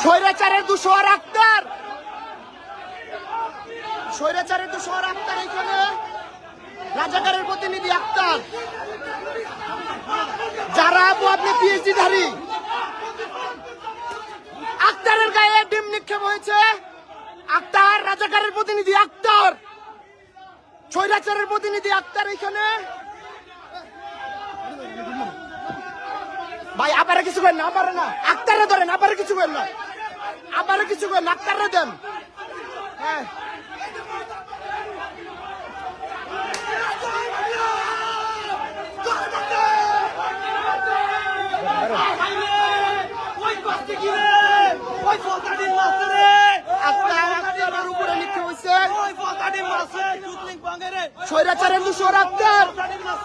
স্বৈরাচারের দুশোর আক্তার, স্বৈরাচারের দুশোর আক্তার এখানে রাজাকারের প্রতিনিধি আক্তার, যারা আপনি পিএইচডি ধারী আক্তারের গায়ে ডিম নিক্ষেপ হয়েছে। আক্তার রাজাকারের প্রতিনিধি আক্তার, স্বৈরাচারের প্রতিনিধি আক্তার এখানে। ভাই আবার কিছু করেন না, আবার না, আক্তারে ধরেন, আবার কিছু করেন না, আবার কিছু করেন, আক্তারে দেন। হ্যাঁ উপরে লিখতে হয়েছে স্বৈরাচারের দুশোর আক্তার।